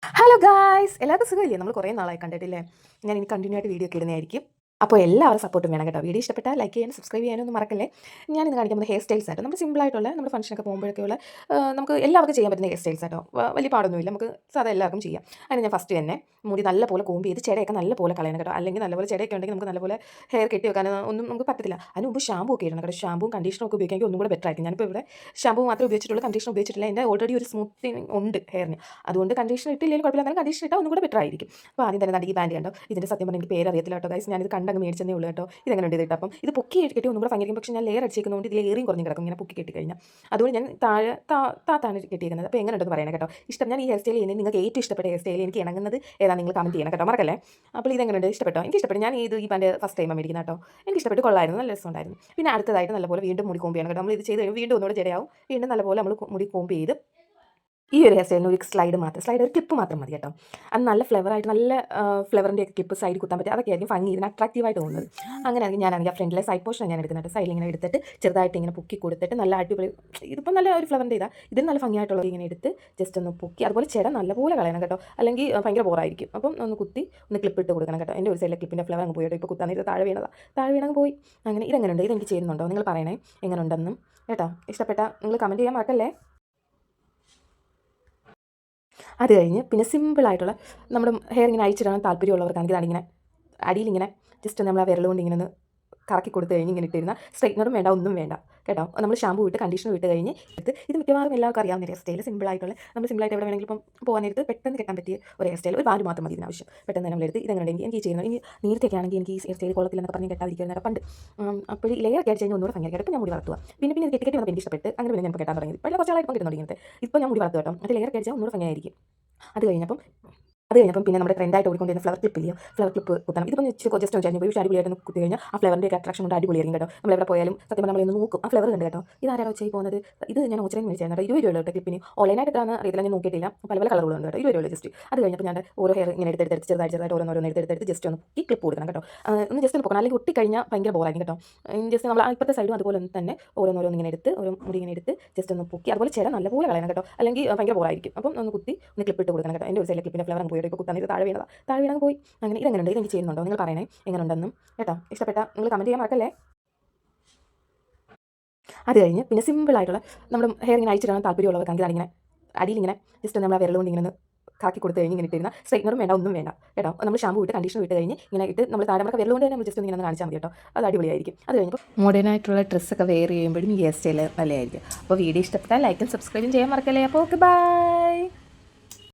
Hello guys, എല്ലാവർക്കും സുഖമില്ലേ? നമ്മൾ കുറേ നാളായി കണ്ടിട്ടില്ലേ? ഞാൻ ഇനി കണ്ടിന്യൂ ആയിട്ട് വീഡിയോ ഒക്കെ ഇടുന്നതായിരിക്കും. അപ്പോൾ എല്ലാവരും സപ്പോർട്ടും വേണം കേട്ടോ. വീഡിയോ ഇഷ്ടപ്പെട്ടാൽ ലൈക്ക് ചെയ്യാനും സബ്സ്ക്രൈബ് ചെയ്യാനൊന്നും മറക്കല്ലേ. ഞാനിന്ന് കാണിക്കുന്നത് ഹെയർ സ്റ്റൈൽസ് ആയിട്ട് നമ്മൾ സിമ്പിളായിട്ടുള്ള നമ്മുടെ ഫംഗ്ഷനൊക്കെ പോകുമ്പോഴൊക്കെയുള്ള നമുക്ക് എല്ലാവർക്കും ചെയ്യാൻ പറ്റുന്ന ഹെയർ സ്റ്റൈൽസ് ആട്ടോ. വലിയ പാടൊന്നുമില്ല, നമുക്ക് സാധാ എല്ലാവർക്കും ചെയ്യാം. അതിന് ഞാൻ ഫസ്റ്റ് തന്നെ മുടി നല്ലപോലെ കോമ്പ് ചെയ്ത് ചെടയൊക്കെ നല്ലപോലെ കളയണം കേട്ടോ. അല്ലെങ്കിൽ നല്ലപോലെ ചെടയൊക്കെ ഉണ്ടെങ്കിൽ നമുക്ക് നല്ലപോലെ ഹെയർ കെട്ടി വെക്കാൻ ഒന്നും നമുക്ക് പറ്റത്തില്ല. അതിന് മുമ്പ് ഷാമ്പൂ ഒക്കെ ഇടണം കേട്ടോ. ഷാമ്പൂവും കണ്ടീഷണറും ഒക്കെ ഉപയോഗിക്കാമെങ്കിൽ ഒന്നും കൂടെ ബെറ്റർ ആയിരിക്കും. ഞാനിപ്പോൾ ഇവിടെ ഷാമ്പൂ മാത്രമേ ഉപയോഗിച്ചിട്ടുള്ളൂ, കണ്ടീഷണർ ഉപയോഗിച്ചിട്ടില്ല. എൻ്റെ ഓൾറെഡി ഒരു സ്മൂത്തിങ് ഉണ്ട് ഹെയറിന്, അതുകൊണ്ട് കണ്ടീഷണർ ഇട്ടില്ലെങ്കിൽ കുഴപ്പമില്ല. എന്നാലും കണ്ടീഷണർ ഇട്ടാൽ ഒന്നും കൂടെ ബെറ്റർ ആയിരിക്കും. അപ്പോൾ ആദ്യം തന്നെ ഈ ബാൻഡ് കണ്ടോ, ഇതിൻ്റെ സത്യം പറഞ്ഞാൽ എനിക്ക് പേര് അറിയത്തില്ല കേട്ടോ ഗൈസ്. ഞാനിത് കണ്ടങ്ങ് മേടിച്ചതേ ഉള്ളൂ കേട്ടോ. ഇതെങ്ങനെ ഉണ്ട് ഇത്? അപ്പം ഇത് പൊക്കി കെട്ടി ഒന്നും കൂടെ ഭയങ്കര, പക്ഷേ ഞാൻ ലെയർ അടിച്ചേക്കുന്നതുകൊണ്ട് ഇതിൽ ഏറിയും കുറഞ്ഞ് കിടക്കും ഇങ്ങനെ പൊക്കി കെട്ടി കഴിഞ്ഞാൽ. അതുകൊണ്ട് ഞാൻ താത്താണ് കെട്ടിയിരിക്കുന്നത്. അപ്പോൾ എങ്ങനെ ഉണ്ടെന്ന് പറയണം കേട്ടോ. ഇഷ്ടം ഞാൻ ഈ ഹെയർ സ്റ്റൈൽ ചെയ്യുന്നത് നിങ്ങൾക്ക് ഏറ്റവും ഇഷ്ടപ്പെട്ട ഹെയർ സ്റ്റൈൽ എനിക്ക് ഇണങ്ങുന്നത് ഏതാണ് നിങ്ങൾ കമൻറ്റ് ചെയ്യണം കേട്ടോ, മറക്കല്ലേ. അപ്പോൾ ഇതെങ്ങനെയുണ്ട്, ഇഷ്ടപ്പെട്ടോ? എനിക്ക് ഇഷ്ടപ്പെട്ടു. ഞാൻ ഈ ബാൻഡ് ഫസ്റ്റ് ടൈം മേടിക്കുന്നത് കേട്ടോ. എനിക്ക് ഇഷ്ടപ്പെട്ട് കൊള്ളായിരുന്നു, നല്ല രസമുണ്ടായിരുന്നു. പിന്നെ അടുത്തതായിട്ട് നല്ലപോലെ വീണ്ടും മുടി കോമ്പ് ചെയ്യണം കേട്ടോ. നമ്മൾ ഇത് ചെയ്ത് കഴിയുമ്പോൾ വീണ്ടും ഒന്നുകൂടെ ജടയാവും. വീണ്ടും നല്ലപോലെ നമ്മൾ മുടി കോമ്പ് ചെയ്ത് ഈ ഒരു ഹെയർ സ്റ്റൈലിന് ഒരു സ്ലൈഡ് ഒരു ക്ലിപ്പ് മാത്രം മതി കേട്ടോ. അത് നല്ല ഫ്ലേവറായിട്ട് നല്ല ഫ്ലേവറിൻ്റെ ഒക്കെ ക്ലിപ്പ് സൈഡിൽ കുത്താൻ പറ്റും. അതൊക്കെ ആയിരിക്കും ഭംഗി, ഇതിന് അട്രാക്റ്റീവായിട്ട് തോന്നുന്നത്. അങ്ങനെയാണെങ്കിൽ ഞാനാണെങ്കിൽ ആ ഫ്രണ്ടിലെ സൈഡ് പോർഷൻ ഞാൻ എടുക്കുന്നുണ്ട്. സൈഡിൽ ഇങ്ങനെ എടുത്തിട്ട് ചെറുതായിട്ട് ഇങ്ങനെ പൊക്കി കൊടുത്തിട്ട് നല്ല അടിപൊളി, ഇതിപ്പോൾ നല്ല ഒരു ഫ്ലേവറിൻ്റെ ഇതാ, ഇതിന് നല്ല ഭംഗിയായിട്ടുള്ളത് ഇങ്ങനെ എടുത്ത് ജസ്റ്റ് ഒന്ന് പൊക്കി. അതുപോലെ ചെട നല്ലപോലെ കളയണം കേട്ടോ, അല്ലെങ്കിൽ ഭയങ്കര ബോറായിരിക്കും. അപ്പം ഒന്ന് കുത്തി ഒന്ന് ക്ലിപ്പ് ഇട്ട് കൊടുക്കണം കേട്ടോ. എൻ്റെ ഒരു സൈഡിലെ ക്ലിപ്പിൻ്റെ ഫ്ലേവർ അങ്ങ് പോയിട്ട് ഇപ്പോൾ കുത്താൻ താഴെ വീണങ്ങ് പോയി. അങ്ങനെ ഇതെങ്ങനെയുണ്ട്, ഇതെനിക്ക് ചെയ്യുന്നുണ്ടോ നിങ്ങൾ പറയണേ എങ്ങനെ ഉണ്ടെന്നും കേട്ടോ. ഇഷ്ടപ്പെട്ട നിങ്ങൾ കമൻറ്റ് ചെയ്യാൻ മറക്കല്ലേ. അത് കഴിഞ്ഞ് പിന്നെ സിമ്പിളായിട്ടുള്ള നമ്മുടെ ഹെയർ ഇങ്ങനെ അഴിച്ചിടാൻ താല്പര്യമുള്ളവർക്കാണെങ്കിൽ അതിങ്ങനെ അടിയിലിങ്ങനെ ജസ്റ്റ് നമ്മൾ ആ വിരൽ കൊണ്ട് ഇങ്ങനെ ഒന്ന് കറക്കി കൊടുത്ത് കഴിഞ്ഞ് ഇങ്ങനെ ഇട്ടിരുന്ന സ്ട്രൈറ്റ്നറും വേണ്ട, ഒന്നും വേണ്ട കേട്ടോ. നമ്മൾ ഷാമ്പൂ ഇട്ട് കണ്ടീഷണർ ഇട്ട് കഴിഞ്ഞ് ഇത് മിക്കവാറും എല്ലാവർക്കും അറിയാവുന്ന ഹെയർ സ്റ്റൈൽ, സിമ്പിളായിട്ടുള്ള നമ്മൾ സിമ്പിളായിട്ട് എവിടെ വേണമെങ്കിലും ഇപ്പം പോകാനായിട്ട് പെട്ടെന്ന് കെട്ടാൻ പറ്റിയ ഒരു ഹെയർ സ്റ്റൈൽ. ഒരു ബാൻഡ് മാത്രം മതി ഇതിനാവശ്യം. പെട്ടെന്ന് നമ്മൾ എടുത്ത് ഇതെങ്ങനെ ഉണ്ടെങ്കിൽ എനിക്ക് ചെയ്യുന്നത്. ഇനി നേരത്തെയൊക്കെ ആണെങ്കിൽ എനിക്ക് ഈ ഹെയർ സ്റ്റൈൽ കൊള്ളത്തില്ലെന്നൊക്കെ പറഞ്ഞ് കെട്ടാതിരിക്കുന്നതൊക്കെ പണ്ട്. അപ്പോൾ ഈ ലെയർ ഒക്കെ അടിച്ച് കഴിഞ്ഞാൽ ഒന്നുകൂടെ ഭയങ്കര കേട്ടോ. ഞാൻ മുടി വളർത്തുക പിന്നെ ഇത് കെട്ടി വന്നപ്പോൾ എനിക്ക് ഇഷ്ടപ്പെട്ട് അങ്ങനെ പിന്നെ ഞാൻ കെട്ടാൻ തുടങ്ങി. ഇപ്പോൾ കുറച്ചാളായിട്ട് കിട്ടുന്നുണ്ട് ഇങ്ങനത്തെ. ഇപ്പോൾ ഞാൻ മുടി വളർത്തുക കേട്ടോ. അത് ലെയർ ഒക്കെ അടിച്ചാൽ ഒന്നുകൂടെ ഭംഗിയായിരിക്കും. അത് കഴിഞ്ഞപ്പം പിന്നെ നമ്മുടെ ട്രെൻഡായിട്ട് ഓടിക്കൊണ്ടിരുന്ന ഫ്ലവർ ക്ലിപ്പ് ഇല്ലയോ, ഫ്ലവർ ക്ലിപ്പ് കുത്തണം. ഇതിപ്പോൾ ജസ്റ്റ് ഒന്ന് കഴിഞ്ഞപ്പോൾ അടിപൊളിയായിട്ട് കുത്തി കഴിഞ്ഞാൽ ആ ഫ്ലവറിൻ്റെ ഒക്കെ അട്രാക്ഷൻ കൊണ്ട് അടിപൊളിയായിരിക്കും കേട്ടോ. നമ്മളെവിടെ പോയാലും സത്യം പറഞ്ഞാൽ നമ്മളൊന്ന് നോക്കും ആ ഫ്ലവർ കണ്ട് കേട്ടോ. ഇതാരാണോ ചെയ്ത് പോകുന്നത്? ഇത് ഞാൻ ഓച്ചറയും മേടിച്ചായിരുന്നു കേട്ടോ. 20 രൂപ കേട്ടോ ക്ലിപ്പിന്. ഓൺലൈനായിട്ട് എത്രയാണ് അറിയില്ല, ഞാൻ നോക്കിയിട്ടില്ല. പല കളറുകളുണ്ട് കേട്ടോ. 20 രൂപ ജസ്റ്റ്. അത് കഴിഞ്ഞപ്പോൾ ഞാൻ ഓരോ ഹെയർ ഇങ്ങനെ എടുത്ത് ചെറുതായിട്ട് ഓരോന്ന് എടുത്ത് ജസ്റ്റ് ഒന്ന് ഈ ക്ലിപ്പ് കൊടുക്കണം കേട്ടോ. ഒന്ന് ജസ്റ്റ് ഒന്ന് പോകണം, അല്ലെങ്കിൽ ഒട്ടിക്കഴിഞ്ഞാൽ ഭയങ്കര ബോറായിരിക്കും കേട്ടോ. ജസ്റ്റ് നമ്മൾ ഇപ്പോഴത്തെ സൈഡും അതുപോലെ തന്നെ ഓരോന്ന് ഇങ്ങനെ എടുത്ത് ഓരോ മുടി ഇങ്ങനെ എടുത്ത് ജസ്റ്റ് ഒന്ന് പൊക്കി. അതുപോലെ ചില നല്ലപോലെ കളയണം കേട്ടോ, അല്ലെങ്കിൽ ഭയങ്കര ബോറായിരിക്കും. അപ്പം ഒന്ന് കുത്തി ഒന്ന് ക്ലിപ്പ് ഇട്ട് കൊടുക്കണം കേട്ടോ. എൻ്റെ ഒരു സൈഡിലെ ക്ലിപ്പിൻ്റെ ഫ്ലവർ പോയിട്ട് ഇപ്പോൾ കുത്താൻ താഴെ വീണങ്ങ് പോയി. അങ്ങനെ ഇതെങ്ങനെയുണ്ട്, ഇതെനിക്ക് ചെയ്യുന്നുണ്ടോ നിങ്ങൾ പറയണേ എങ്ങനെ ഉണ്ടെന്നും കേട്ടോ. ഇഷ്ടപ്പെട്ട നിങ്ങൾ കമൻറ്റ് ചെയ്യാൻ മറക്കല്ലേ. അത് കഴിഞ്ഞ് പിന്നെ സിമ്പിളായിട്ടുള്ള നമ്മുടെ ഹെയർ ഇങ്ങനെ അഴിച്ചിടാൻ താല്പര്യമുള്ളവർക്കാണെങ്കിൽ അതിങ്ങനെ അടിയിലിങ്ങനെ ജസ്റ്റ് നമ്മൾ ആ വിരൽ കൊണ്ട് ഇങ്ങനെ കാക്കി കൊടുത്ത് കഴിഞ്ഞ് ഇങ്ങനെ ഇട്ടിരുന്ന സ്ട്രൈറ്റ്നറും വേണ്ട, ഒന്നും വേണ്ട കേട്ടോ. നമ്മൾ ഷാമ്പൂ ഇട്ട് കണ്ടീഷണർ ഇട്ട് കഴിഞ്ഞ് ഇങ്ങനെ ഇട്ട് നമ്മൾ താഴെ നമുക്ക് വിരൽ കൊണ്ട് തന്നെ നമ്മൾ ജസ്റ്റ് ഇങ്ങനെ കാണിച്ചാൽ മതി കേട്ടോ. അത് അടിപൊളിയായിരിക്കും. അത് കഴിഞ്ഞപ്പോൾ മോഡേൺ ആയിട്ടുള്ള ഡ്രസ്സൊക്കെ വെയർ ചെയ്യുമ്പോഴും ഈ ഹെയർ സ്റ്റൈൽ നല്ലതായിരിക്കും. അപ്പോൾ വീഡിയോ ഇഷ്ടപ്പെട്ടാൽ ലൈക്കും സബ്സ്ക്രൈബും ചെയ്യാൻ മറക്കല്ലേ. അപ്പോൾ ഓക്കെ, ബൈ.